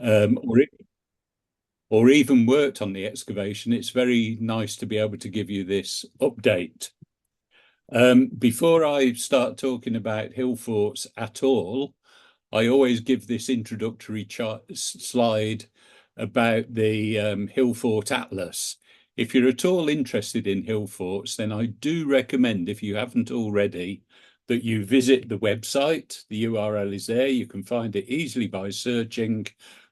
um, or, or even worked on the excavation, it's very nice to be able to give you this update. Before I start talking about hill forts at all, I always give this introductory slide about the hill fort atlas. If you're at all interested in hill forts, then I do recommend, if you haven't already, that you visit the website. The URL is there. You can find it easily by searching,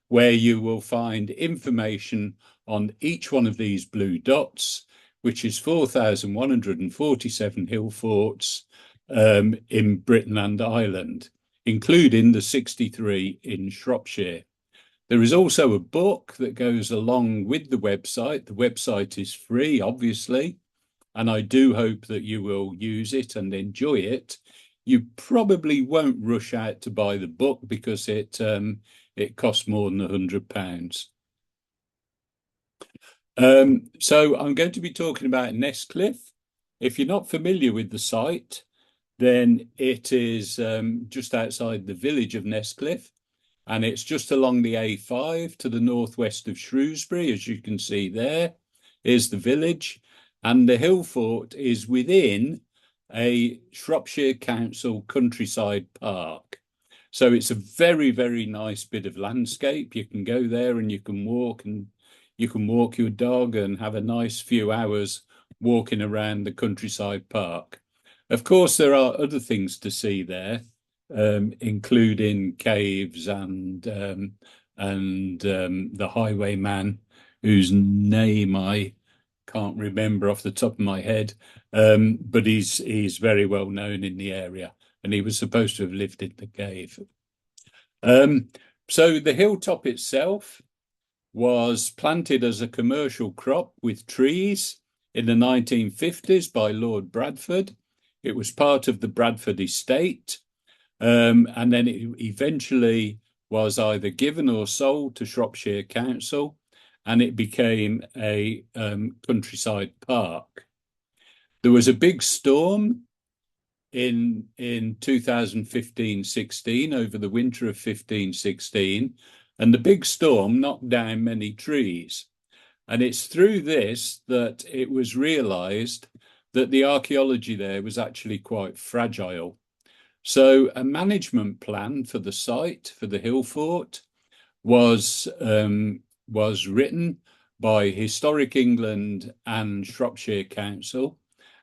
where you will find information on each one of these blue dots, which is 4,147 hill forts in Britain and Ireland, including the 63 in Shropshire. There is also a book that goes along with the website. The website is free, obviously, and I do hope that you will use it and enjoy it. You probably won't rush out to buy the book because it costs more than £100. So I'm going to be talking about Nesscliffe. If you're not familiar with the site, then it is just outside the village of Nesscliffe, and it's just along the A5 to the northwest of Shrewsbury. As you can see, there is the village, and the hill fort is within a Shropshire Council countryside park. So it's a very, very nice bit of landscape. You can go there and you can walk your dog and have a nice few hours walking around the countryside park. Of course, there are other things to see there, including caves and the highwayman, whose name I can't remember off the top of my head, but he's very well known in the area, and he was supposed to have lived in the cave. So the hilltop itself was planted as a commercial crop with trees in the 1950s by Lord Bradford. It was part of the Bradford estate, and then it eventually was either given or sold to Shropshire Council, and it became a countryside park. There was a big storm in 2015-16, over the winter of 15-16, and the big storm knocked down many trees. And it's through this that it was realised that the archaeology there was actually quite fragile. So a management plan for the site, for the hill fort, was written by Historic England and Shropshire Council,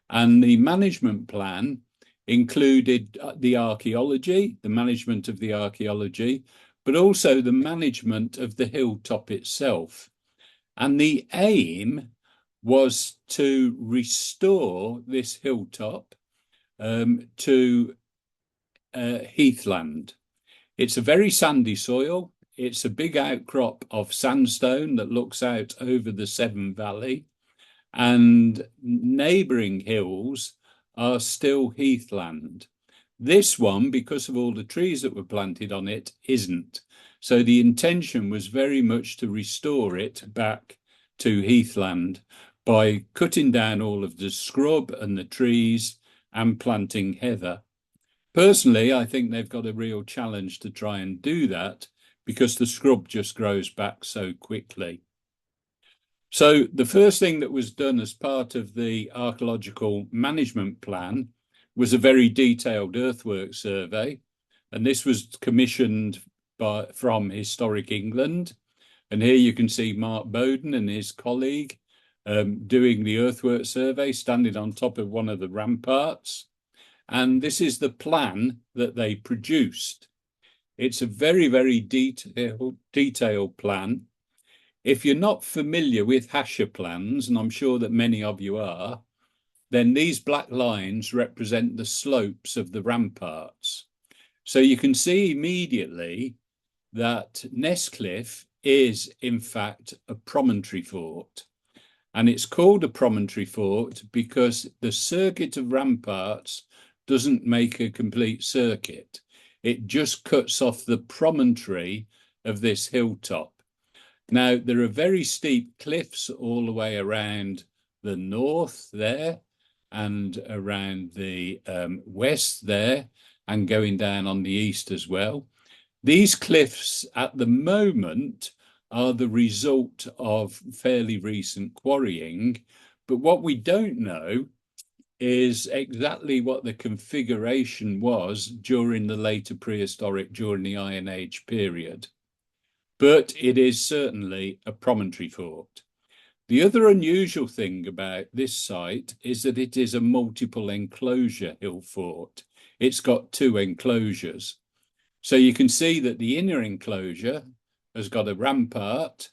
and the management plan included the archaeology, the management of the archaeology, but also the management of the hilltop itself. And the aim was to restore this hilltop to heathland. It's a very sandy soil. It's a big outcrop of sandstone that looks out over the Severn Valley, and neighbouring hills are still heathland. This one, because of all the trees that were planted on it, isn't. So the intention was very much to restore it back to heathland by cutting down all of the scrub and the trees and planting heather. Personally, I think they've got a real challenge to try and do that because the scrub just grows back so quickly. So the first thing that was done as part of the archaeological management plan was a very detailed earthwork survey, and this was commissioned from Historic England. And here you can see Mark Bowden and his colleague doing the earthwork survey, standing on top of one of the ramparts. And this is the plan that they produced. It's a very, very detailed plan. If you're not familiar with Hasher plans, and I'm sure that many of you are, then these black lines represent the slopes of the ramparts. So you can see immediately that Nesscliffe is, in fact, a promontory fort. And it's called a promontory fort because the circuit of ramparts doesn't make a complete circuit. It just cuts off the promontory of this hilltop. Now, there are very steep cliffs all the way around the north there and around the west there, and going down on the east as well. These cliffs at the moment are the result of fairly recent quarrying, but what we don't know is exactly what the configuration was during the later prehistoric, during the Iron Age period. But it is certainly a promontory fort. The other unusual thing about this site is that it is a multiple enclosure hill fort. It's got two enclosures. So you can see that the inner enclosure has got a rampart,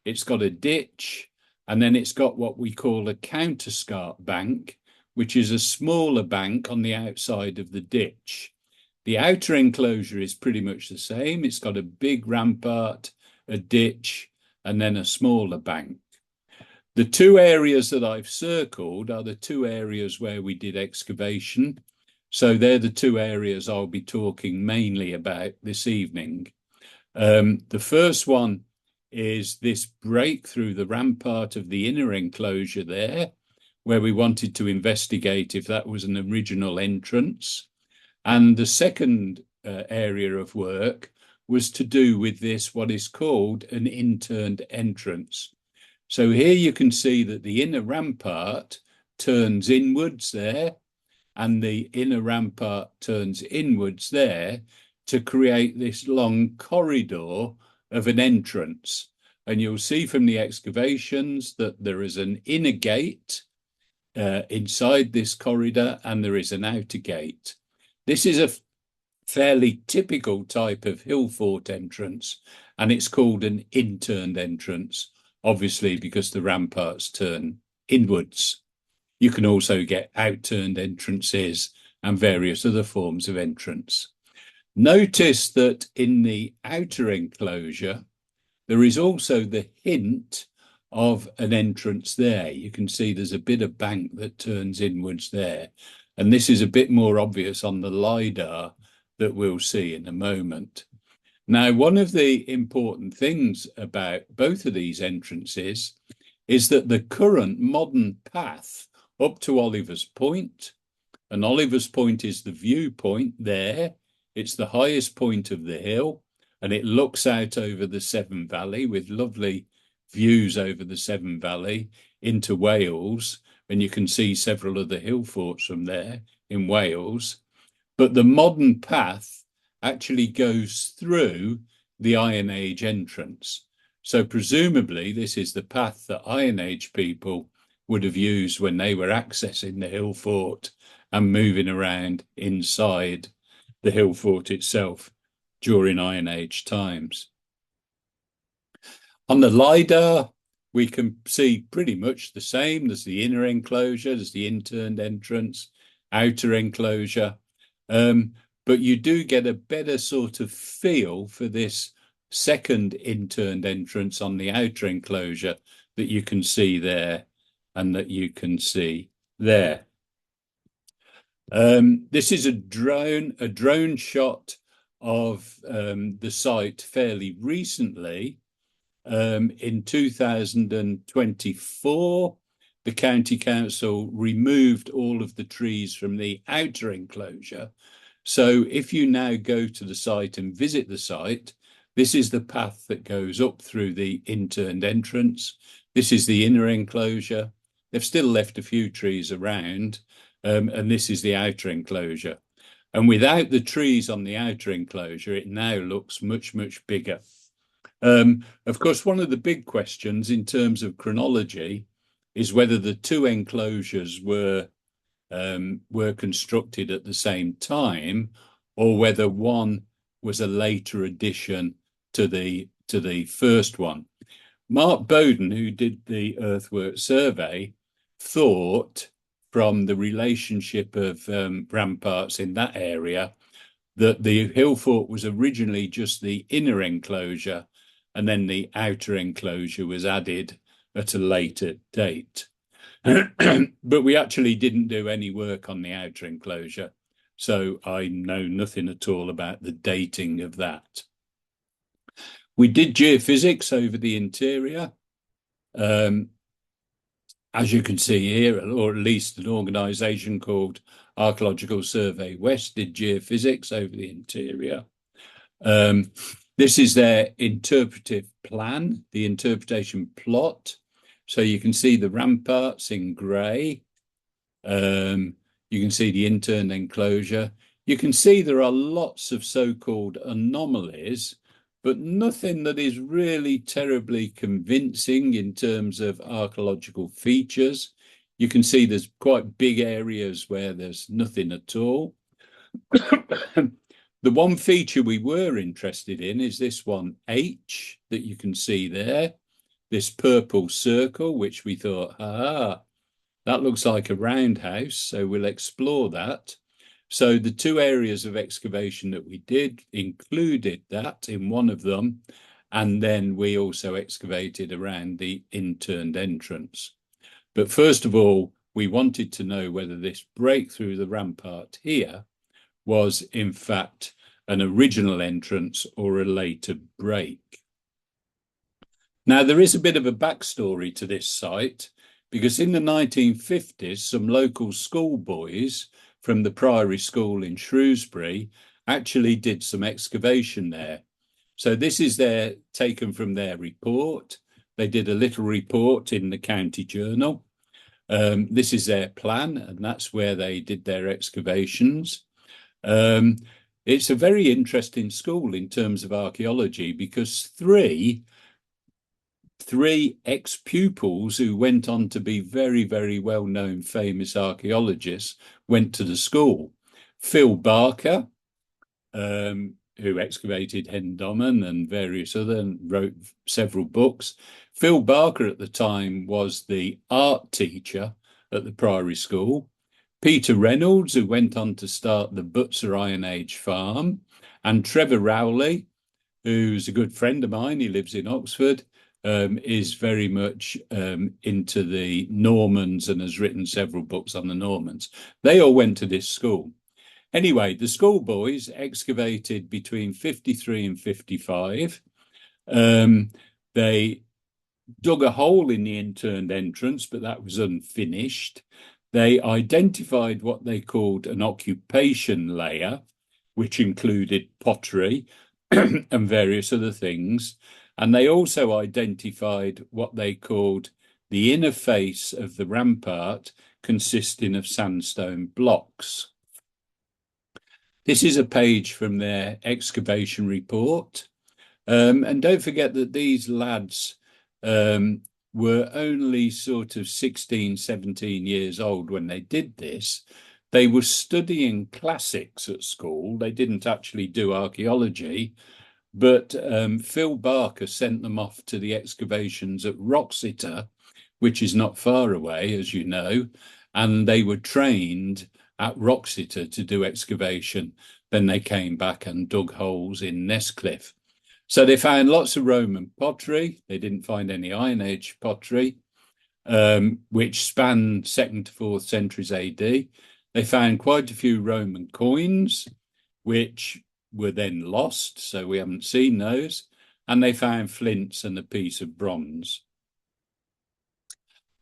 it's got a ditch, and then it's got what we call a counterscarp bank, which is a smaller bank on the outside of the ditch. The outer enclosure is pretty much the same. It's got a big rampart, a ditch, and then a smaller bank. The two areas that I've circled are the two areas where we did excavation. So they're the two areas I'll be talking mainly about this evening. The first one is this break through the rampart of the inner enclosure there, where we wanted to investigate if that was an original entrance. And the second area of work was to do with this, what is called an interned entrance. So here you can see that the inner rampart turns inwards there, and the inner rampart turns inwards there to create this long corridor of an entrance. And you'll see from the excavations that there is an inner gate inside this corridor, and there is an outer gate. This is a fairly typical type of hill fort entrance, and it's called an interned entrance, obviously because the ramparts turn inwards. You can also get outturned entrances and various other forms of entrance. Notice that in the outer enclosure, there is also the hint of an entrance there. You can see there's a bit of bank that turns inwards there. And this is a bit more obvious on the LiDAR that we'll see in a moment. Now, one of the important things about both of these entrances is that the current modern path up to Oliver's Point, and Oliver's Point is the viewpoint there. It's the highest point of the hill, and it looks out over the Severn Valley with lovely views over the Severn Valley into Wales, and you can see several of the hill forts from there in Wales. But the modern path actually goes through the Iron Age entrance. So presumably this is the path that Iron Age people would have used when they were accessing the hill fort and moving around inside the hill fort itself during Iron Age times. On the LiDAR, we can see pretty much the same. There's the inner enclosure, there's the interned entrance, outer enclosure. But you do get a better sort of feel for this second interned entrance on the outer enclosure that you can see there and that you can see there. This is a drone shot of the site fairly recently. In 2024, the county council removed all of the trees from the outer enclosure. So if you now go to the site and visit the site, this is the path that goes up through the interned entrance. This is the inner enclosure. They've still left a few trees around, and this is the outer enclosure. And without the trees on the outer enclosure, it now looks much, much bigger. Of course, one of the big questions in terms of chronology is whether the two enclosures were constructed at the same time, or whether one was a later addition to the first one. Mark Bowden, who did the earthwork survey, thought from the relationship of ramparts in that area that the hill fort was originally just the inner enclosure, and then the outer enclosure was added at a later date. But we actually didn't do any work on the outer enclosure, so I know nothing at all about the dating of that. We did geophysics over the interior. As you can see here, or at least an organisation called Archaeological Survey West did geophysics over the interior. Um, this is their interpretive plan, the interpretation plot. So you can see the ramparts in grey. You can see the interned enclosure. You can see there are lots of so-called anomalies, but nothing that is really terribly convincing in terms of archaeological features. You can see there's quite big areas where there's nothing at all. The one feature we were interested in is this one, H, that you can see there, this purple circle, which we thought, that looks like a roundhouse, so we'll explore that. So the two areas of excavation that we did included that in one of them, and then we also excavated around the interned entrance. But first of all, we wanted to know whether this break through the rampart here was in fact an original entrance or a later break. Now, there is a bit of a backstory to this site, because in the 1950s, some local schoolboys from the Priory School in Shrewsbury actually did some excavation there. So this is taken from their report. They did a little report in the County Journal. This is their plan, and that's where they did their excavations. It's a very interesting school in terms of archaeology, because three ex-pupils who went on to be very, very well-known famous archaeologists went to the school. Phil Barker, who excavated Hendoman and various other, and wrote several books. Phil Barker at the time was the art teacher at the Priory School. Peter Reynolds, who went on to start the Butser Iron Age farm, and Trevor Rowley, who's a good friend of mine, he lives in Oxford, is very much into the Normans and has written several books on the Normans. They all went to this school. Anyway, the schoolboys excavated between 53 and 55. They dug a hole in the interned entrance, but that was unfinished. They identified what they called an occupation layer, which included pottery and various other things. And they also identified what they called the inner face of the rampart, consisting of sandstone blocks. This is a page from their excavation report. And don't forget that these lads were only sort of 16, 17 years old when they did this. They were studying classics at school. They didn't actually do archaeology. But Phil Barker sent them off to the excavations at Wroxeter, which is not far away, as you know, and they were trained at Wroxeter to do excavation. Then they came back and dug holes in Nesscliffe. So they found lots of Roman pottery. They didn't find any Iron Age pottery, which spanned 2nd to 4th centuries AD. They found quite a few Roman coins, which were then lost, so we haven't seen those. And they found flints and a piece of bronze.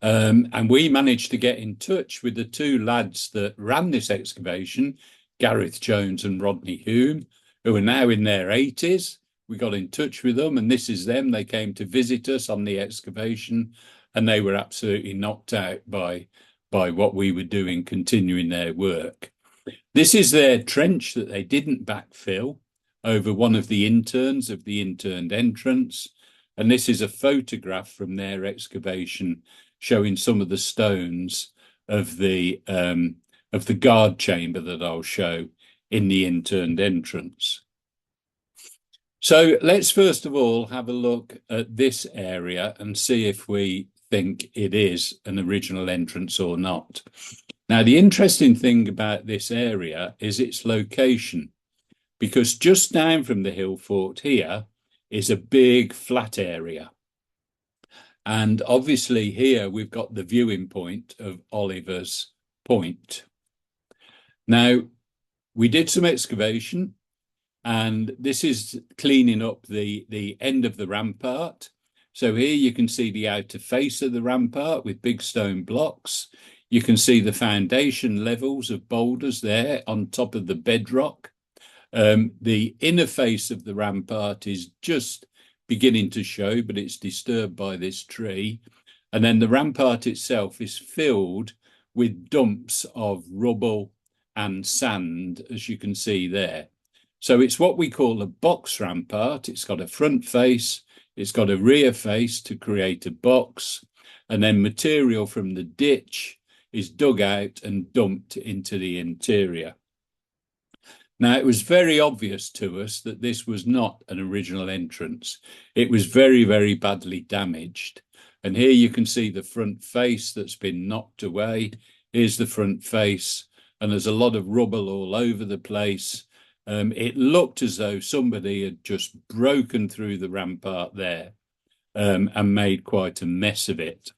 And we managed to get in touch with the two lads that ran this excavation, Gareth Jones and Rodney Hume, who are now in their 80s. We got in touch with them, and this is them. They came to visit us on the excavation, and they were absolutely knocked out by what we were doing, continuing their work. This is their trench that they didn't backfill over one of the interns of the interned entrance. And this is a photograph from their excavation showing some of the stones of the guard chamber that I'll show in the interned entrance. So let's first of all have a look at this area and see if we think it is an original entrance or not. Now, the interesting thing about this area is its location, because just down from the hill fort here is a big flat area. And obviously here we've got the viewing point of Oliver's Point. Now, we did some excavation, and this is cleaning up the end of the rampart. So here you can see the outer face of the rampart with big stone blocks. You can see the foundation levels of boulders there on top of the bedrock. The inner face of the rampart is just beginning to show, but it's disturbed by this tree. And then the rampart itself is filled with dumps of rubble and sand, as you can see there. So it's what we call a box rampart. It's got a front face, it's got a rear face to create a box, and then material from the ditch is dug out and dumped into the interior. Now, it was very obvious to us that this was not an original entrance. It was very, very badly damaged. And here you can see the front face that's been knocked away. Here's the front face, and there's a lot of rubble all over the place. It looked as though somebody had just broken through the rampart there and made quite a mess of it.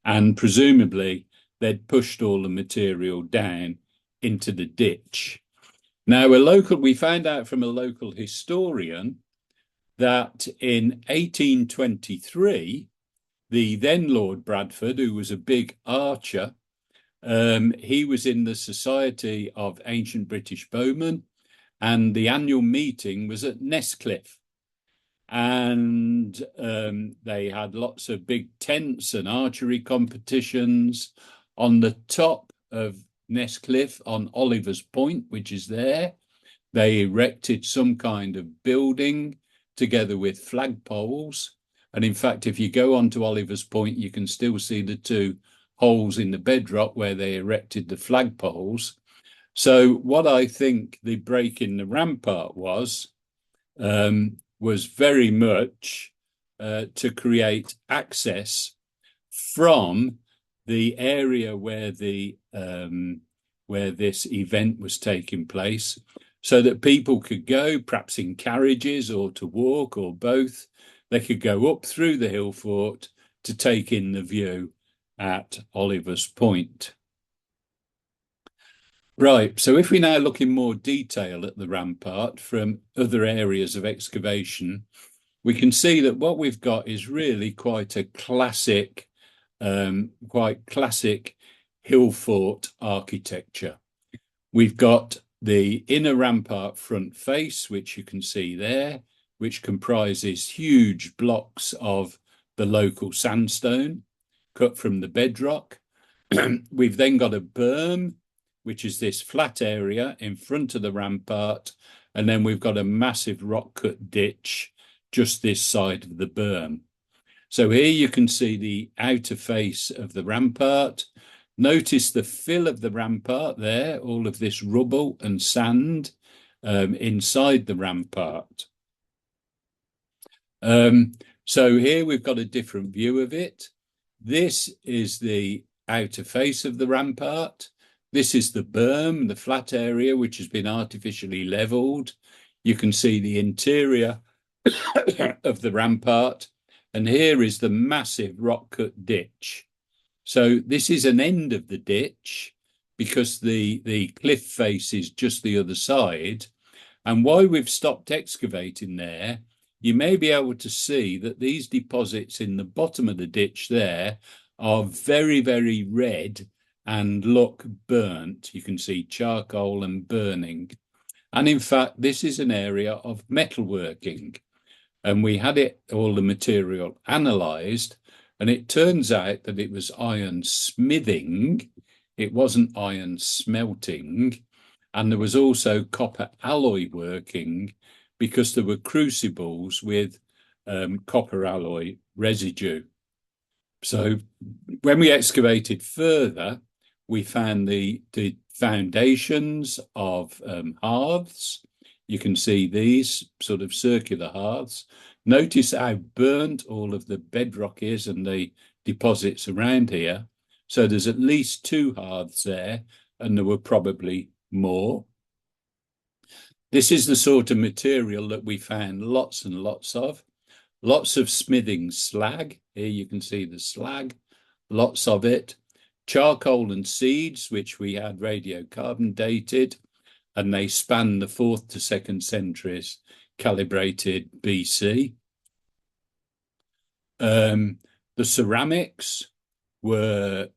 And presumably they'd pushed all the material down into the ditch. Now, we found out from a local historian that in 1823, the then Lord Bradford, who was a big archer, he was in the Society of Ancient British Bowmen, and the annual meeting was at Nesscliffe. And they had lots of big tents and archery competitions. On the top of Nesscliffe, on Oliver's Point, which is there, they erected some kind of building together with flagpoles. And in fact, if you go onto Oliver's Point, you can still see the two holes in the bedrock where they erected the flagpoles. So what I think the break in the rampart was very much to create access from the area where this event was taking place, so that people could go, perhaps in carriages or to walk or both. They could go up through the hill fort to take in the view at Oliver's Point. Right, so if we now look in more detail at the rampart from other areas of excavation, we can see that what we've got is really quite a classic, hill fort architecture. We've got the inner rampart front face, which you can see there, which comprises huge blocks of the local sandstone cut from the bedrock. We've then got a berm, which is this flat area in front of the rampart, and then we've got a massive rock-cut ditch just this side of the berm. So here you can see the outer face of the rampart. Notice the fill of the rampart there, all of this rubble and sand inside the rampart. So here we've got a different view of it. This is the outer face of the rampart. This is the berm, the flat area, which has been artificially levelled. You can see the interior of the rampart, and here is the massive rock-cut ditch. So this is an end of the ditch because the cliff face is just the other side. And why we've stopped excavating there, you may be able to see that these deposits in the bottom of the ditch there are very, very red and look burnt. You can see charcoal and burning. And in fact, this is an area of metalworking. And we had all the material analysed, and it turns out that it was iron smithing. It wasn't iron smelting. And there was also copper alloy working, because there were crucibles with copper alloy residue. So when we excavated further, we found the foundations of hearths. You can see these sort of circular hearths. Notice how burnt all of the bedrock is and the deposits around here. So there's at least 2 hearths there, and there were probably more. This is the sort of material that we found lots and lots of. Lots of smithing slag. Here you can see the slag, lots of it. Charcoal and seeds, which we had radiocarbon dated, and they span the 4th to 2nd centuries, calibrated BC. The ceramics were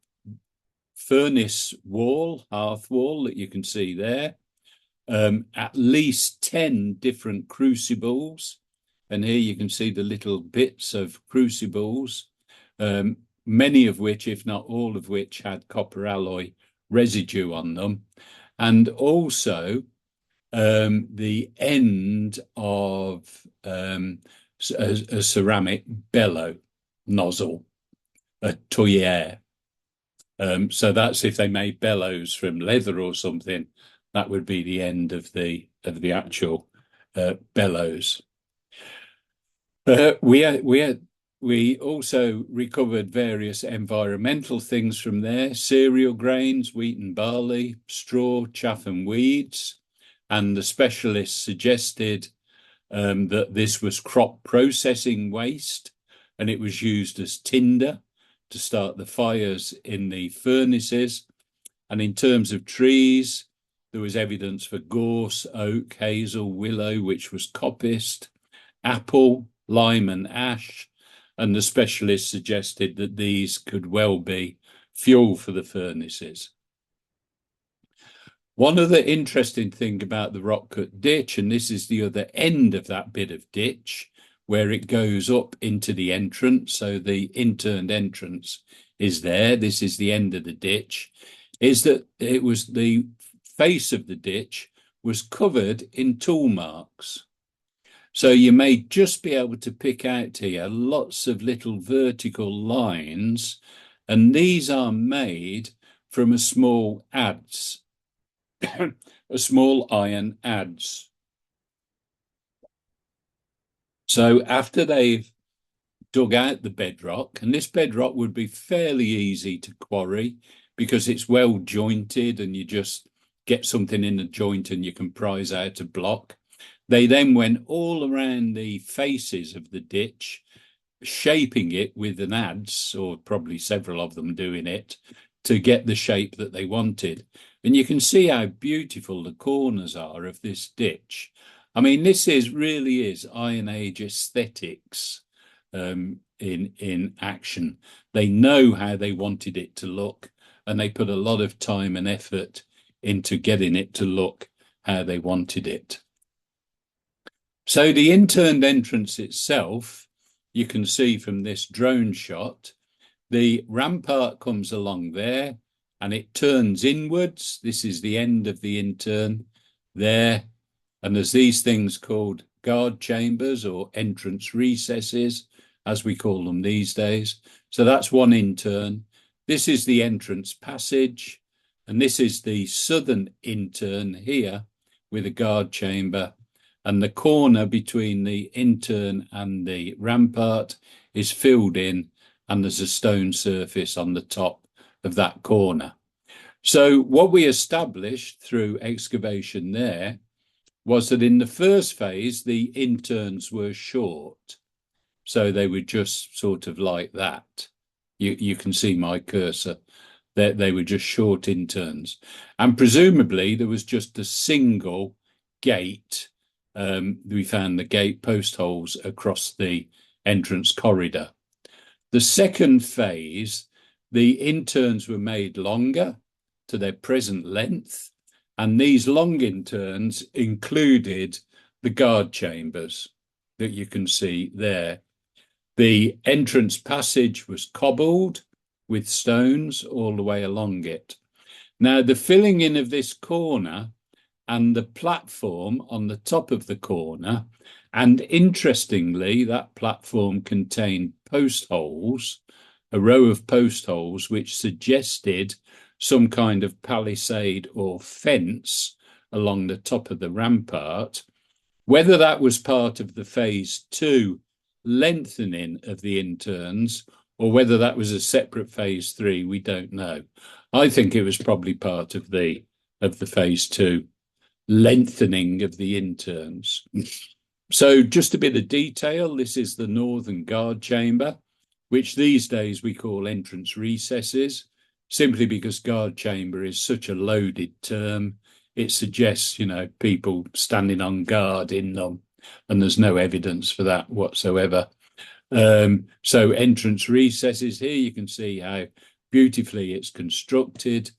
furnace wall, hearth wall that you can see there. at least 10 different crucibles. And here you can see the little bits of crucibles, many of which, if not all of which, had copper alloy residue on them. And also the end of a ceramic bellow nozzle, a tuyere. So that's if they made bellows from leather or something, that would be the end of the actual bellows. We also recovered various environmental things from there: cereal grains, wheat and barley, straw, chaff and weeds. And the specialists suggested that this was crop processing waste, and it was used as tinder to start the fires in the furnaces. And in terms of trees, there was evidence for gorse, oak, hazel, willow, which was coppiced, apple, lime and ash. And the specialists suggested that these could well be fuel for the furnaces. One other interesting thing about the rock cut ditch, and this is the other end of that bit of ditch, where it goes up into the entrance, so the interned entrance is there, this is the end of the ditch, is that it was the face of the ditch was covered in tool marks. So you may just be able to pick out here lots of little vertical lines, and these are made from a small adze, a small iron adze. So after they've dug out the bedrock, and this bedrock would be fairly easy to quarry because it's well jointed and you just get something in the joint and you can prise out a block. They then went all around the faces of the ditch, shaping it with an adze, or probably several of them doing it, to get the shape that they wanted. And you can see how beautiful the corners are of this ditch. I mean, this really is Iron Age aesthetics in action. They know how they wanted it to look, and they put a lot of time and effort into getting it to look how they wanted it. So the interned entrance itself, you can see from this drone shot, the rampart comes along there and it turns inwards. This is the end of the intern there. And there's these things called guard chambers or entrance recesses, as we call them these days. So that's one intern. This is the entrance passage. And this is the southern intern here with a guard chamber. And the corner between the intern and the rampart is filled in, and there's a stone surface on the top of that corner. So what we established through excavation there was that in the first phase, the interns were short. So they were just sort of like that. You can see my cursor. They were just short interns. And presumably there was just a single gate. We found the gate post holes across the entrance corridor. The second phase, the interns were made longer to their present length, and these long interns included the guard chambers that you can see there. The entrance passage was cobbled with stones all the way along it. Now, the filling in of this corner and the platform on the top of the corner, and interestingly, that platform contained post holes, a row of post holes, which suggested some kind of palisade or fence along the top of the rampart. Whether that was part of the phase 2 lengthening of the interns, or whether that was a separate phase 3, we don't know. I think it was probably part of the phase 2 lengthening of the interns. So just a bit of detail, this is the northern guard chamber, which these days we call entrance recesses, simply because guard chamber is such a loaded term. It suggests, people standing on guard in them, and there's no evidence for that whatsoever. So entrance recesses, here you can see how beautifully it's constructed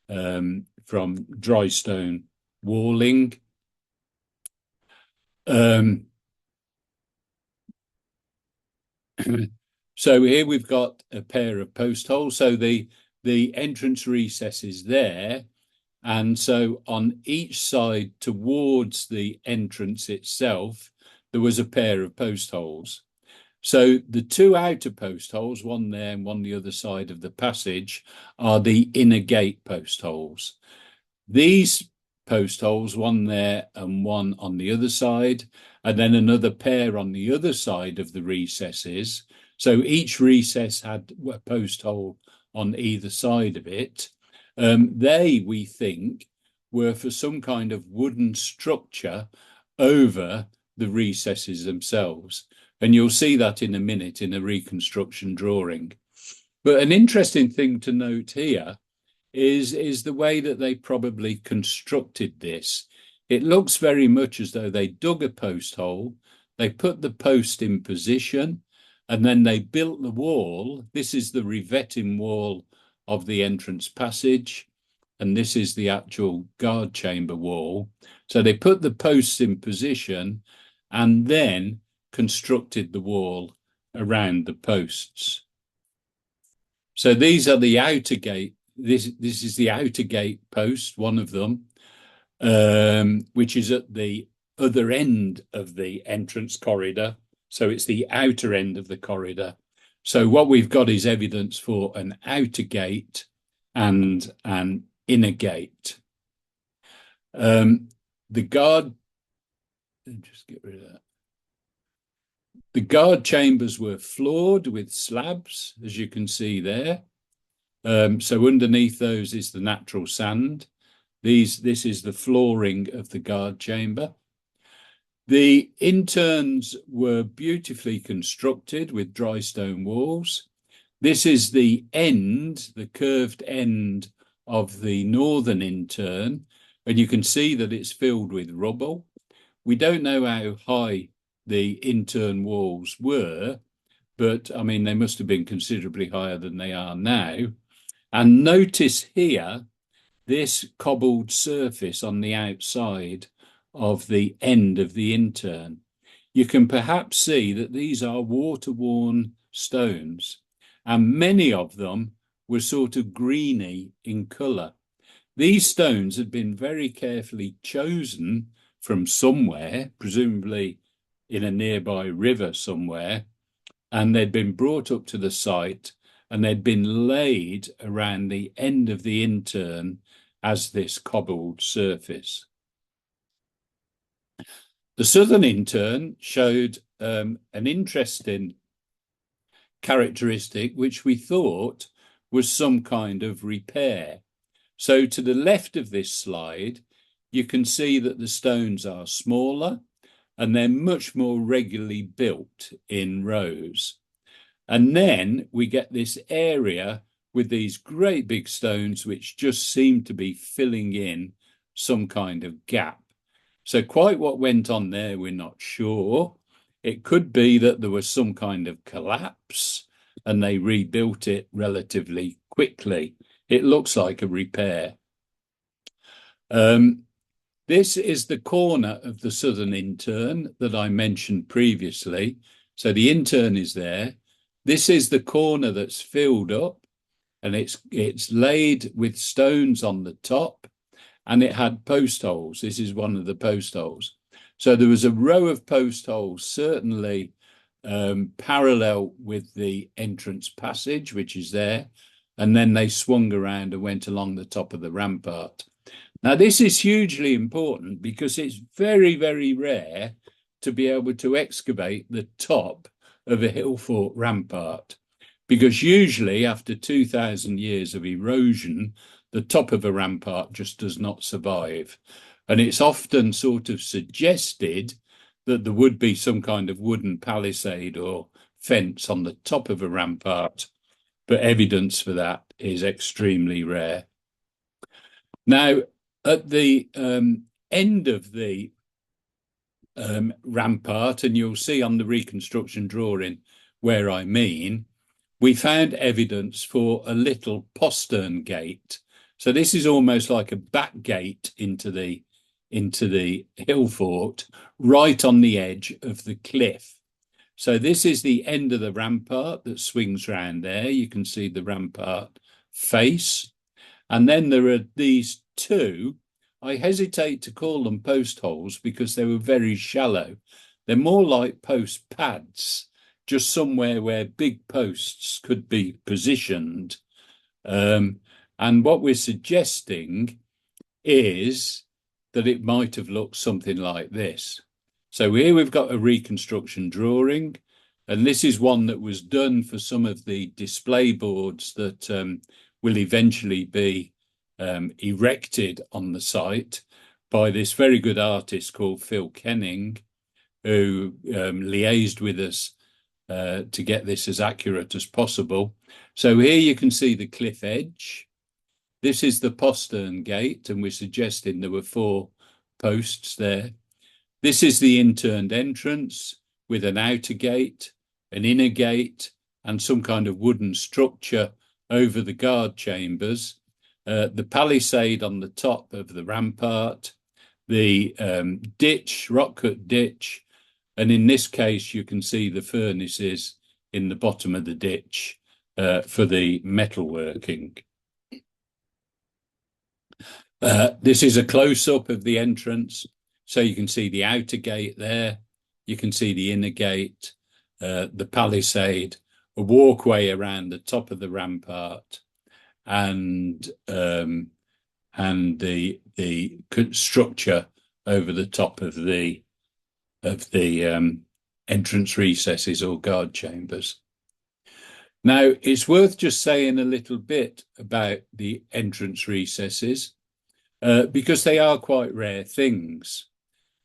from dry stone walling. So here we've got a pair of post holes. So the entrance recess is there. And so on each side towards the entrance itself, there was a pair of post holes. So the two outer post holes, one there and one the other side of the passage, are the inner gate post holes. These post holes, one there and one on the other side, and then another pair on the other side of the recesses. So each recess had a post hole on either side of it. They, we think, were for some kind of wooden structure over the recesses themselves. And you'll see that in a minute in a reconstruction drawing. But an interesting thing to note here is the way that they probably constructed this. It looks very much as though they dug a post hole, they put the post in position, and then they built the wall. This is the revetting wall of the entrance passage, and this is the actual guard chamber wall. So they put the posts in position and then constructed the wall around the posts. So these are the outer gate. This is the outer gate post, one of them, which is at the other end of the entrance corridor. So it's the outer end of the corridor. So what we've got is evidence for an outer gate and an inner gate. The guard, just get rid of that. The guard chambers were floored with slabs, as you can see there. So underneath those is the natural sand. This is the flooring of the guard chamber. The interns were beautifully constructed with dry stone walls. This is the end, the curved end of the northern intern, and you can see that it's filled with rubble. We don't know how high the intern walls were, but I mean, they must have been considerably higher than they are now. And notice here, this cobbled surface on the outside of the end of the intern. You can perhaps see that these are water-worn stones, and many of them were sort of greeny in colour. These stones had been very carefully chosen from somewhere, presumably in a nearby river somewhere, and they'd been brought up to the site and they'd been laid around the end of the intern as this cobbled surface. The southern intern showed an interesting characteristic, which we thought was some kind of repair. So to the left of this slide, you can see that the stones are smaller and they're much more regularly built in rows. And then we get this area with these great big stones, which just seem to be filling in some kind of gap. So quite what went on there, we're not sure. It could be that there was some kind of collapse and they rebuilt it relatively quickly. It looks like a repair. This is the corner of the southern intern that I mentioned previously. So the intern is there. This is the corner that's filled up, and it's laid with stones on the top, and it had post holes. This is one of the post holes. So there was a row of post holes, certainly parallel with the entrance passage, which is there, and then they swung around and went along the top of the rampart. Now, this is hugely important because it's very, very rare to be able to excavate the top of a hill fort rampart, because usually after 2,000 years of erosion, the top of a rampart just does not survive. And it's often sort of suggested that there would be some kind of wooden palisade or fence on the top of a rampart, but evidence for that is extremely rare. Now, at the end of the rampart, and you'll see on the reconstruction drawing where I mean, we found evidence for a little postern gate. So this is almost like a back gate into the into the hill fort right on the edge of the cliff. So this is the end of the rampart that swings round there. You can see the rampart face. And then there are these two. I hesitate to call them post holes because they were very shallow. They're more like post pads, just somewhere where big posts could be positioned. And what we're suggesting is that it might have looked something like this. So here we've got a reconstruction drawing, and this is one that was done for some of the display boards that will eventually be erected on the site by this very good artist called Phil Kenning, who liaised with us to get this as accurate as possible. So here you can see the cliff edge. This is the postern gate, and we're suggesting there were 4 posts there. This is the interned entrance with an outer gate, an inner gate, and some kind of wooden structure over the guard chambers. The palisade on the top of the rampart, the ditch, rock-cut ditch, and in this case, you can see the furnaces in the bottom of the ditch for the metalworking. This is a close-up of the entrance, so you can see the outer gate there, you can see the inner gate, the palisade, a walkway around the top of the rampart, and the structure over the top of the entrance recesses or guard chambers. Now, it's worth just saying a little bit about the entrance recesses because they are quite rare things.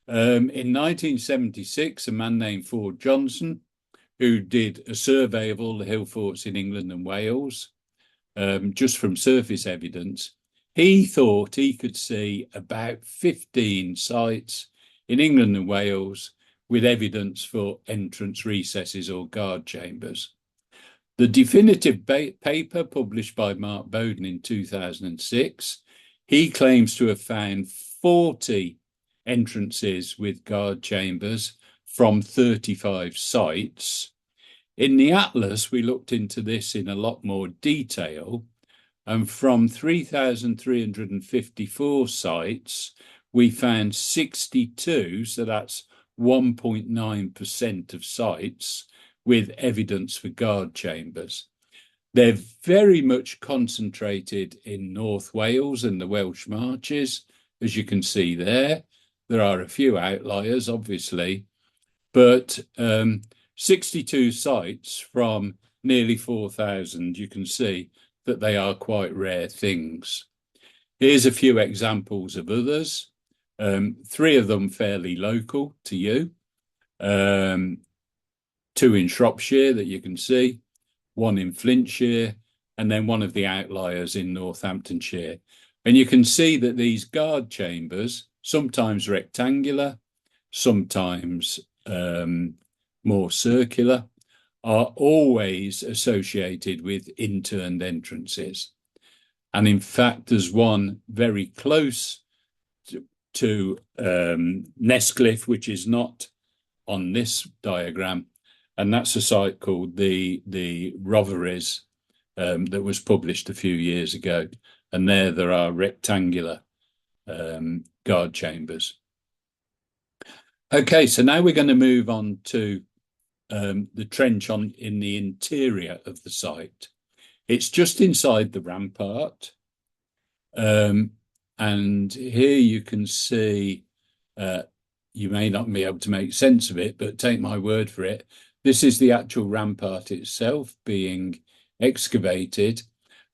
In 1976, a man named Ford Johnson, who did a survey of all the hill forts in England and Wales, just from surface evidence, he thought he could see about 15 sites in England and Wales with evidence for entrance recesses or guard chambers. The definitive paper published by Mark Bowden in 2006, he claims to have found 40 entrances with guard chambers from 35 sites. In the atlas, we looked into this in a lot more detail, and from 3,354 sites, we found 62, so that's 1.9% of sites with evidence for guard chambers. They're very much concentrated in North Wales and the Welsh Marches, as you can see there. There are a few outliers, obviously, but 62 sites from nearly 4,000, you can see that they are quite rare things. Here's a few examples of others. 3 of them fairly local to you. 2 in Shropshire that you can see, 1 in Flintshire, and then 1 of the outliers in Northamptonshire. And you can see that these guard chambers, sometimes rectangular, sometimes more circular, are always associated with interned entrances. And in fact, there's one very close to Nesscliffe, which is not on this diagram, and that's a site called the Roveries that was published a few years ago, and there are rectangular guard chambers. Okay, so now we're going to move on to the trench in the interior of the site. It's just inside the rampart, and here you can see, you may not be able to make sense of it, but take my word for it, this is the actual rampart itself being excavated,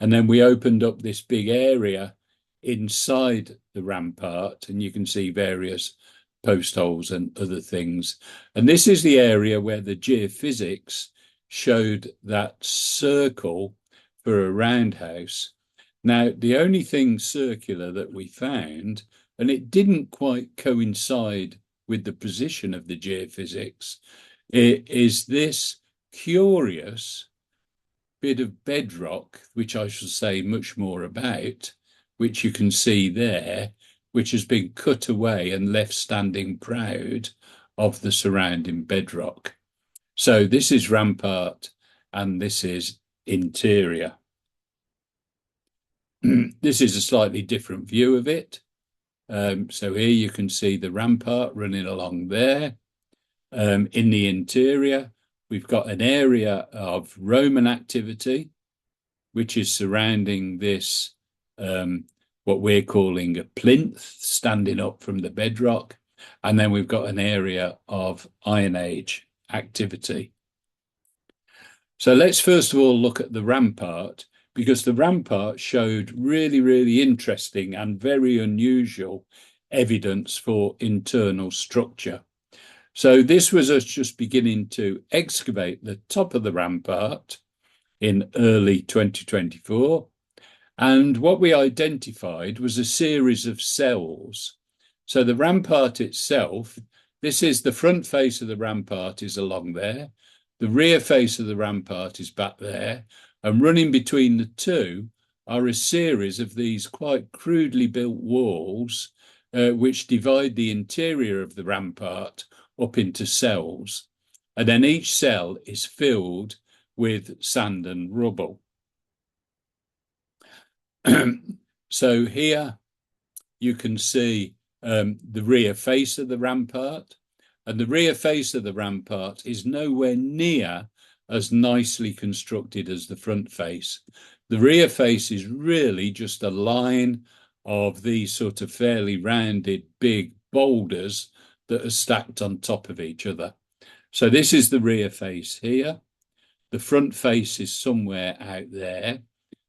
and then we opened up this big area inside the rampart, and you can see various post holes and other things. And this is the area where the geophysics showed that circle for a roundhouse. Now, the only thing circular that we found, and it didn't quite coincide with the position of the geophysics, is this curious bit of bedrock, which I shall say much more about, which you can see there, which has been cut away and left standing proud of the surrounding bedrock. So this is rampart and this is interior. This is a slightly different view of it. So here you can see the rampart running along there. In the interior, we've got an area of Roman activity, which is surrounding this, what we're calling a plinth, standing up from the bedrock. And then we've got an area of Iron Age activity. So let's first of all look at the rampart, because the rampart showed really, really interesting and very unusual evidence for internal structure. So this was us just beginning to excavate the top of the rampart in early 2024. And what we identified was a series of cells. So the rampart itself, this is the front face of the rampart is along there. The rear face of the rampart is back there. And running between the two are a series of these quite crudely built walls, which divide the interior of the rampart up into cells. And then each cell is filled with sand and rubble. So here you can see the rear face of the rampart, and the rear face of the rampart is nowhere near as nicely constructed as the front face. The rear face is really just a line of these sort of fairly rounded big boulders that are stacked on top of each other. So this is the rear face here. The front face is somewhere out there.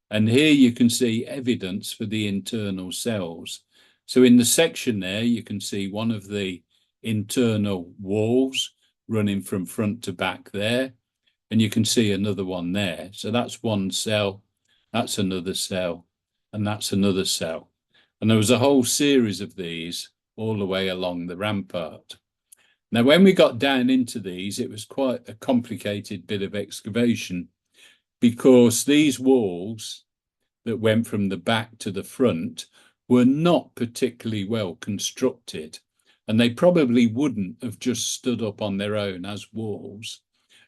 And here you can see evidence for the internal cells. So in the section there, you can see one of the internal walls running from front to back there. And you can see another one there. So that's one cell, that's another cell, and that's another cell. And there was a whole series of these all the way along the rampart. Now, when we got down into these, it was quite a complicated bit of excavation, because these walls that went from the back to the front were not particularly well constructed, and they probably wouldn't have just stood up on their own as walls.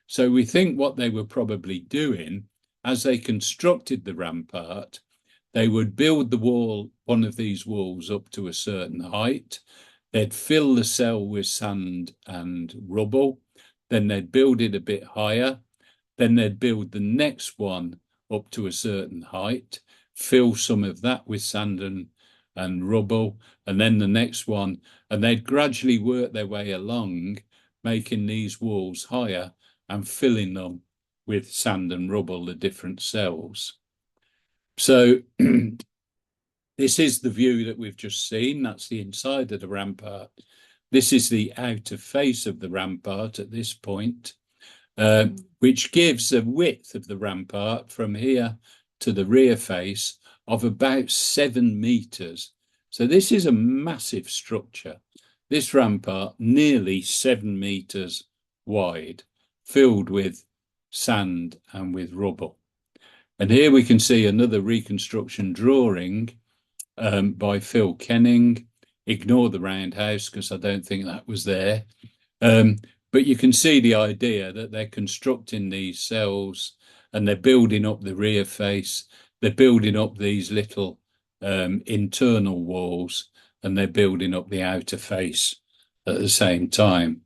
So we think what they were probably doing as they constructed the rampart, they would build the wall, one of these walls, up to a certain height. They'd fill the cell with sand and rubble. Then they'd build it a bit higher. Then they'd build the next one up to a certain height, fill some of that with sand and rubble, and then the next one. And they'd gradually work their way along, making these walls higher and filling them with sand and rubble, the different cells. So this is the view that we've just seen. That's the inside of the rampart. This is the outer face of the rampart at this point, which gives a width of the rampart from here to the rear face of about 7 meters. So this is a massive structure. This rampart nearly 7 meters wide, filled with sand and with rubble. And here we can see another reconstruction drawing by Phil Kenning. Ignore the roundhouse because I don't think that was there. But you can see the idea that they're constructing these cells and they're building up the rear face. They're building up these little internal walls, and they're building up the outer face at the same time.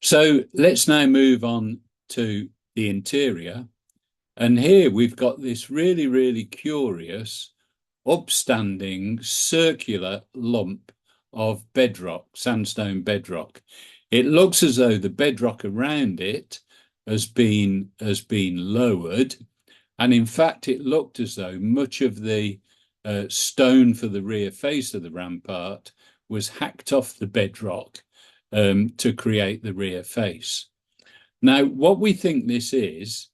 So let's now move on to the interior. And here we've got this really, really curious, upstanding, circular lump of bedrock, sandstone bedrock. It looks as though the bedrock around it has been lowered. And in fact, it looked as though much of the stone for the rear face of the rampart was hacked off the bedrock to create the rear face. Now, what we think this is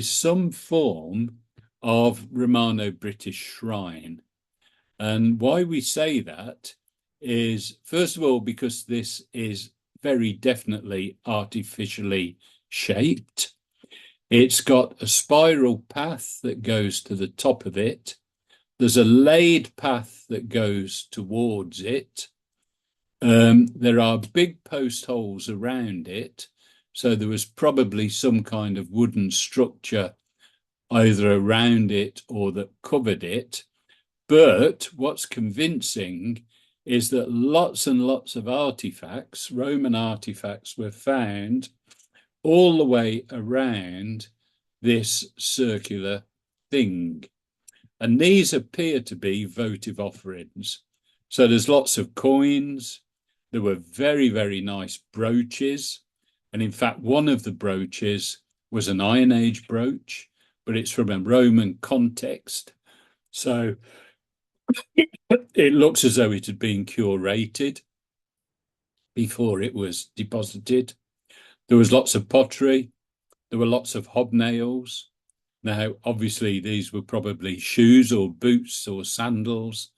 some form of Romano-British shrine. And why we say that is, first of all, because this is very definitely artificially shaped. It's got a spiral path that goes to the top of it. There's a laid path that goes towards it. There are big post holes around it. So there was probably some kind of wooden structure either around it or that covered it. But what's convincing is that lots and lots of artifacts, Roman artifacts, were found all the way around this circular thing. And these appear to be votive offerings. So there's lots of coins. There were very, very nice brooches. And in fact, one of the brooches was an Iron Age brooch, but it's from a Roman context. So it looks as though it had been curated before it was deposited. There was lots of pottery. There were lots of hobnails. Now, obviously, these were probably shoes or boots or sandals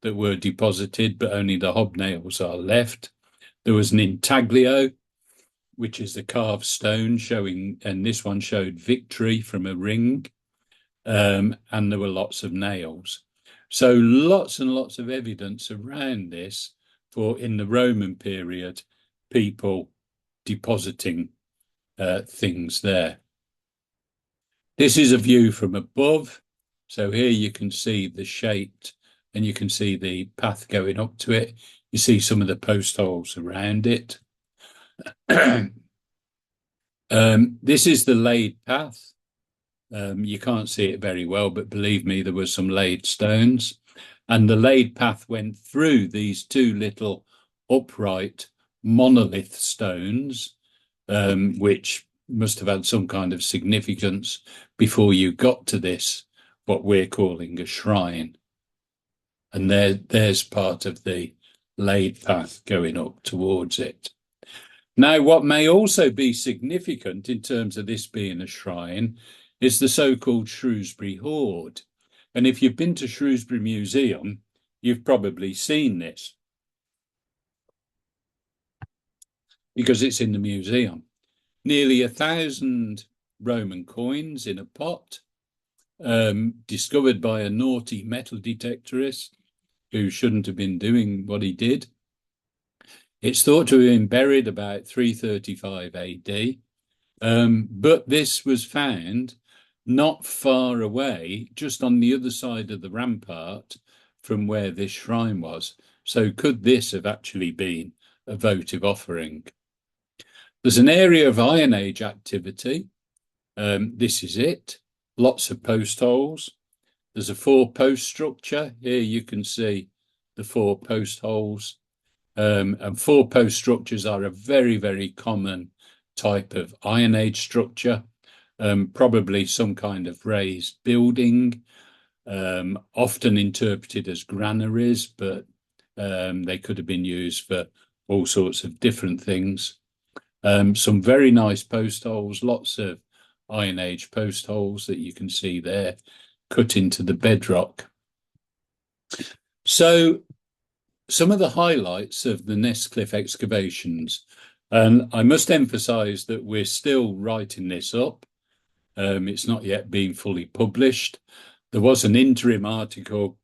that were deposited, but only the hobnails are left. There was an intaglio, which is the carved stone showing, and this one showed victory from a ring. And there were lots of nails. So lots and lots of evidence around this for, in the Roman period, people depositing things there. This is a view from above. So here you can see the shaped, and you can see the path going up to it. You see some of the post holes around it. This is the laid path. You can't see it very well, but believe me, there were some laid stones. And the laid path went through these two little upright monolith stones, which must have had some kind of significance before you got to this, what we're calling a shrine. And there's part of the laid path going up towards it. Now, what may also be significant in terms of this being a shrine is the so-called Shrewsbury Hoard. And if you've been to Shrewsbury Museum, you've probably seen this because it's in the museum. Nearly 1,000 Roman coins in a pot, discovered by a naughty metal detectorist who shouldn't have been doing what he did. It's thought to have been buried about 335 AD, but this was found not far away, just on the other side of the rampart from where this shrine was. So could this have actually been a votive offering? There's an area of Iron Age activity. This is it. Lots of post holes. There's a 4-post structure. Here you can see the 4 post holes. And 4-post structures are a very, very common type of Iron Age structure. Probably some kind of raised building, often interpreted as granaries, but they could have been used for all sorts of different things. Some very nice post holes, lots of Iron Age post holes that you can see there cut into the bedrock. So some of the highlights of the Nesscliffe excavations, and I must emphasize that we're still writing this up. It's not yet been fully published. There was an interim article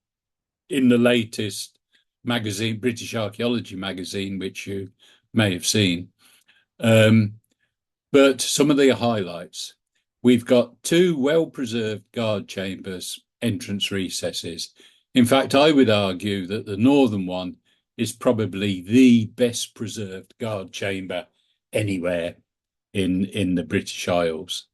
in the latest magazine, British Archaeology magazine, which you may have seen. But some of the highlights. We've got 2 well-preserved guard chambers, entrance recesses. In fact, I would argue that the northern one is probably the best preserved guard chamber anywhere in the British Isles.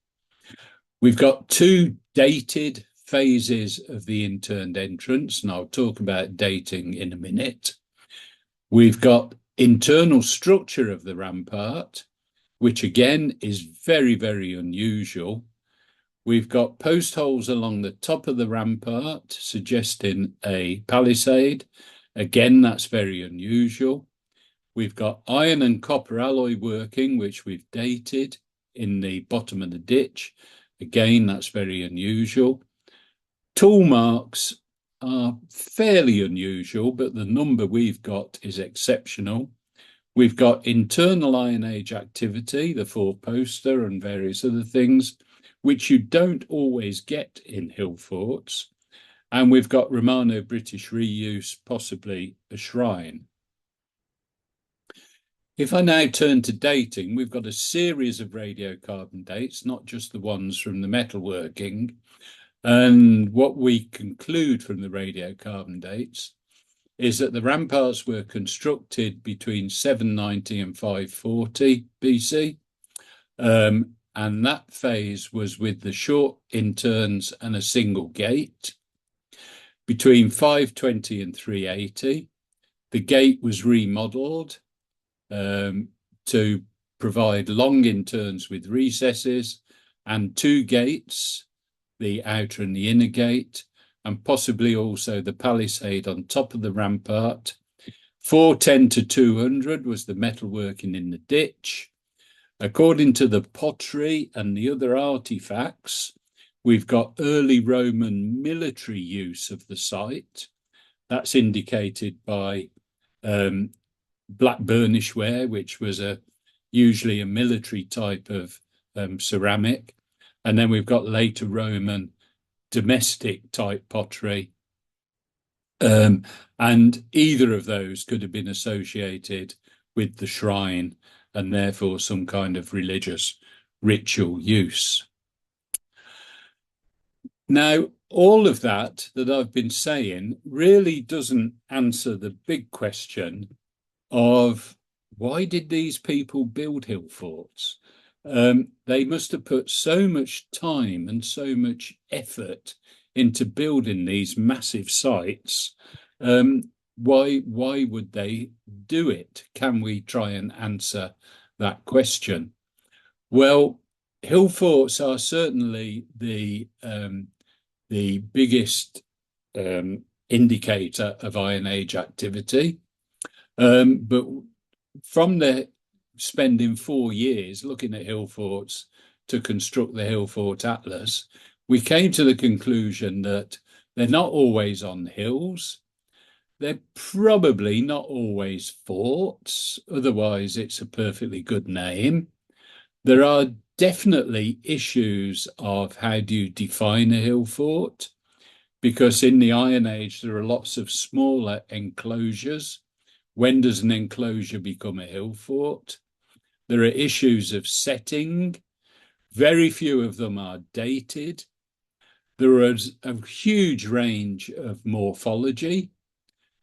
We've got 2 dated phases of the interned entrance, and I'll talk about dating in a minute. We've got internal structure of the rampart, which again is very, very unusual. We've got post holes along the top of the rampart, suggesting a palisade. Again, that's very unusual. We've got iron and copper alloy working, which we've dated in the bottom of the ditch. Again, that's very unusual. Tool marks are fairly unusual, but the number we've got is exceptional. We've got internal Iron Age activity, the 4-poster and various other things, which you don't always get in hill forts. And we've got Romano-British reuse, possibly a shrine. If I now turn to dating, we've got a series of radiocarbon dates, not just the ones from the metalworking. And what we conclude from the radiocarbon dates is that the ramparts were constructed between 790 and 540 BC. And that phase was with the short interns and a single gate. Between 520 and 380, the gate was remodelled to provide long interns with recesses and two gates, the outer and the inner gate, and possibly also the palisade on top of the rampart. 410 to 200 was the metalworking in the ditch. According to the pottery and the other artifacts, we've got early Roman military use of the site. That's indicated by black burnish ware, which was usually a military type of ceramic. And then we've got later Roman domestic type pottery. And either of those could have been associated with the shrine and therefore some kind of religious ritual use. Now, all of that I've been saying really doesn't answer the big question of why did these people build hill forts? They must have put so much time and so much effort into building these massive sites. Why would they do it? Can we try and answer that question? Well, hill forts are certainly the biggest indicator of Iron Age activity. But from the spending 4 years looking at hill forts to construct the Hill Fort Atlas, we came to the conclusion that they're not always on hills. They're probably not always forts, otherwise it's a perfectly good name. There are definitely issues of how do you define a hill fort, because in the Iron Age there are lots of smaller enclosures. When does an enclosure become a hill fort? There are issues of setting. Very few of them are dated. There is a huge range of morphology.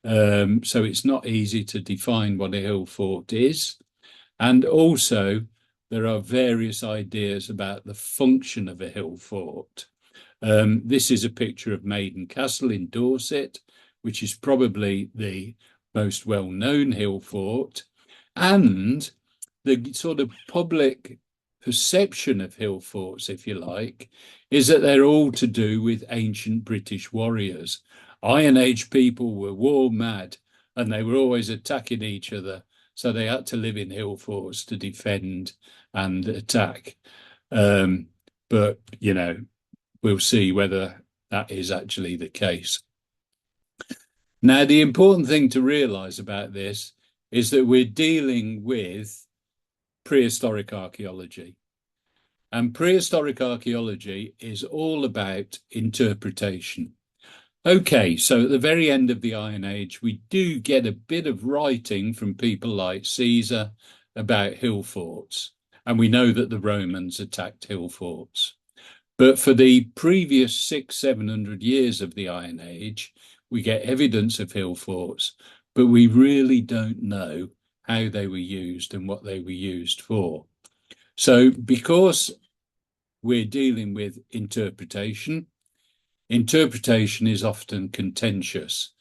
So it's not easy to define what a hill fort is. And also, there are various ideas about the function of a hill fort. This is a picture of Maiden Castle in Dorset, which is probably the most well-known hill fort. And the sort of public perception of hill forts, if you like, is that they're all to do with ancient British warriors. Iron Age people were war mad and they were always attacking each other. So they had to live in hill forts to defend and attack. But, you know, we'll see whether that is actually the case. Now, the important thing to realise about this is that we're dealing with prehistoric archaeology. And prehistoric archaeology is all about interpretation. Okay, so at the very end of the Iron Age, we do get a bit of writing from people like Caesar about hill forts. And we know that the Romans attacked hill forts. But for the previous 600-700 years of the Iron Age, we get evidence of hill forts, but we really don't know how they were used and what they were used for. So because we're dealing with interpretation, interpretation is often contentious.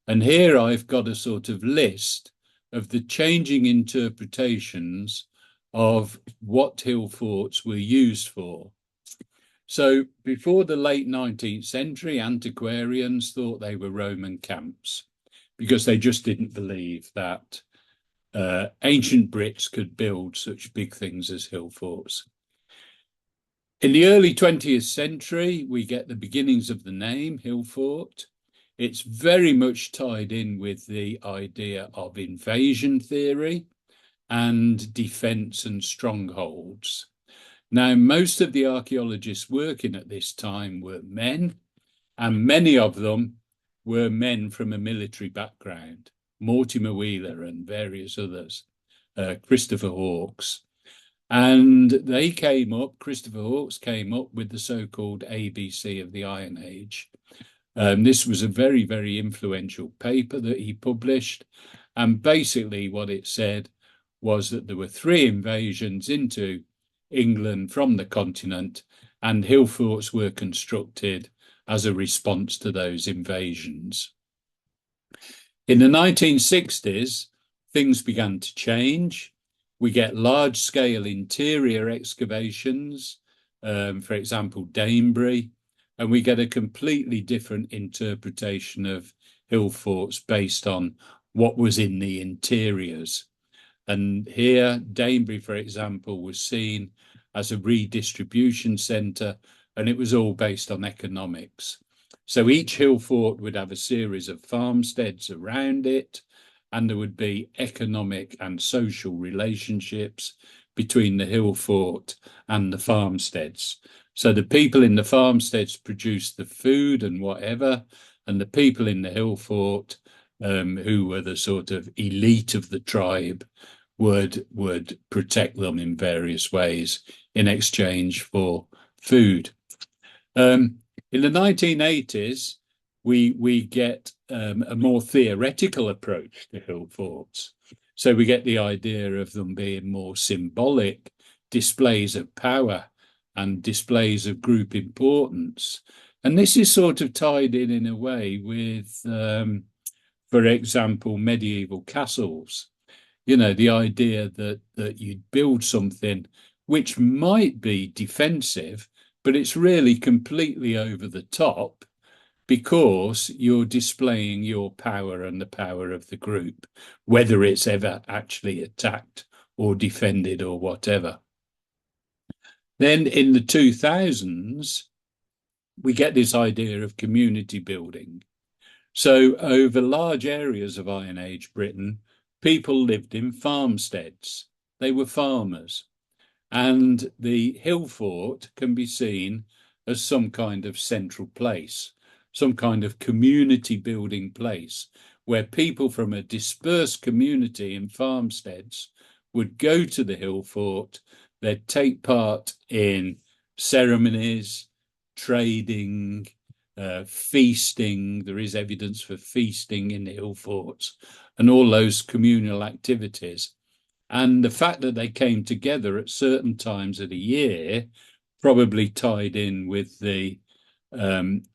And here I've got a sort of list of the changing interpretations of what hill forts were used for. So before the late 19th century, antiquarians thought they were Roman camps because they just didn't believe that ancient Brits could build such big things as hill forts. In the early 20th century, we get the beginnings of the name hill fort. It's very much tied in with the idea of invasion theory and defence and strongholds. Now, most of the archaeologists working at this time were men, and many of them were men from a military background, Mortimer Wheeler and various others, Christopher Hawkes. And they came up, Christopher Hawkes came up with the so-called ABC of the Iron Age. This was a very, very influential paper that he published. And basically what it said was that there were 3 invasions into England from the continent, and hill forts were constructed as a response to those invasions. In the 1960s, things began to change. We get large-scale interior excavations, for example, Danebury, and we get a completely different interpretation of hill forts based on what was in the interiors. And here, Danebury, for example, was seen as a redistribution centre, and it was all based on economics. So each hill fort would have a series of farmsteads around it, and there would be economic and social relationships between the hill fort and the farmsteads. So the people in the farmsteads produced the food and whatever, and the people in the hill fort, who were the sort of elite of the tribe, would protect them in various ways in exchange for food. In the 1980s, we get a more theoretical approach to hill forts. So we get the idea of them being more symbolic displays of power and displays of group importance. And this is sort of tied in a way with, for example, medieval castles. You know, the idea that you'd build something which might be defensive, but it's really completely over the top because you're displaying your power and the power of the group, whether it's ever actually attacked or defended or whatever. Then in the 2000s, we get this idea of community building. So over large areas of Iron Age Britain, people lived in farmsteads. They were farmers. And the hill fort can be seen as some kind of central place, some kind of community building place where people from a dispersed community in farmsteads would go to the hill fort. They'd take part in ceremonies, trading, feasting. There is evidence for feasting in the hill forts and all those communal activities. And the fact that they came together at certain times of the year probably tied in with the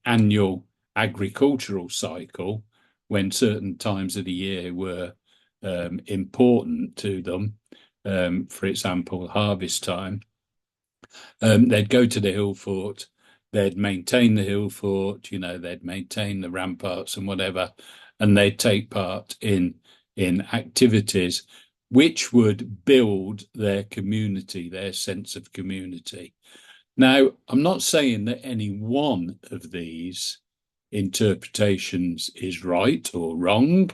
annual agricultural cycle, when certain times of the year were important to them. For example, harvest time. They'd go to the hill fort, they'd maintain the hill fort, you know, they'd maintain the ramparts and whatever, and they'd take part in activities which would build their community, their sense of community. Now, I'm not saying that any one of these interpretations is right or wrong,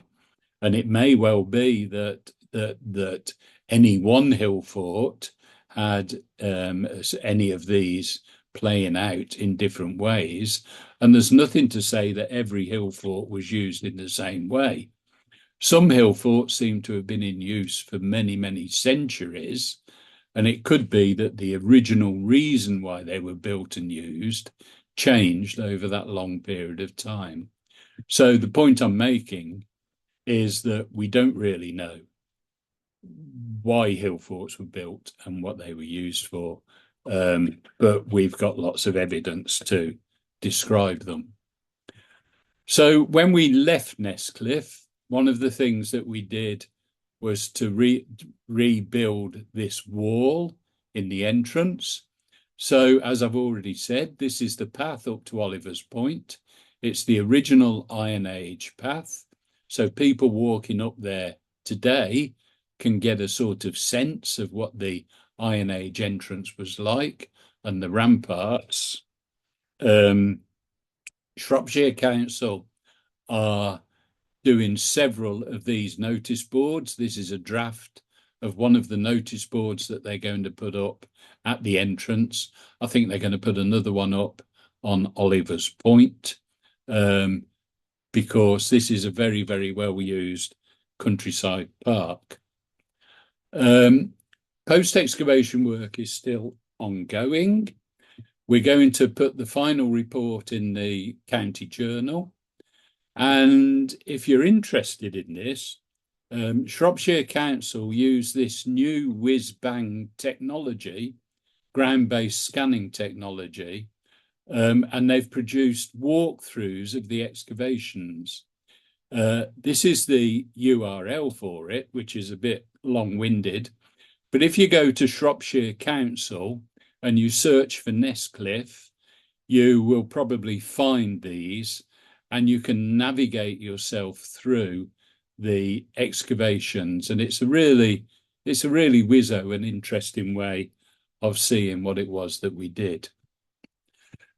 and it may well be that any one hill fort had any of these playing out in different ways, and there's nothing to say that every hill fort was used in the same way. Some hill forts seem to have been in use for many, many centuries, and it could be that the original reason why they were built and used changed over that long period of time. So the point I'm making is that we don't really know why hill forts were built and what they were used for, but we've got lots of evidence to describe them. So when we left Nesscliffe, one of the things that we did was to rebuild this wall in the entrance. So as I've already said, this is the path up to Oliver's Point. It's the original Iron Age path. So people walking up there today can get a sort of sense of what the Iron Age entrance was like and the ramparts. Shropshire Council are doing several of these notice boards. This is a draft of one of the notice boards that they're going to put up at the entrance. I think they're going to put another one up on Oliver's Point. because this is a very, very well used countryside park. Post-excavation work is still ongoing. We're going to put the final report in the county journal. And if you're interested in this, Shropshire Council use this new whiz-bang technology, ground-based scanning technology, and they've produced walkthroughs of the excavations. This is the URL for it, which is a bit long-winded. But if you go to Shropshire Council and you search for Nesscliffe, you will probably find these, and you can navigate yourself through the excavations. And it's a really whizzo and interesting way of seeing what it was that we did.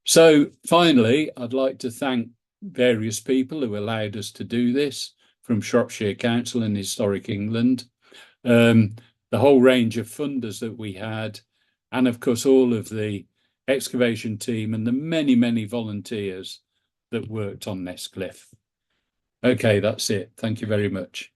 So finally, I'd like to thank various people who allowed us to do this, from Shropshire Council and Historic England, the whole range of funders that we had, and of course all of the excavation team and the many, many volunteers that worked on Nesscliffe. Okay, that's it. Thank you very much.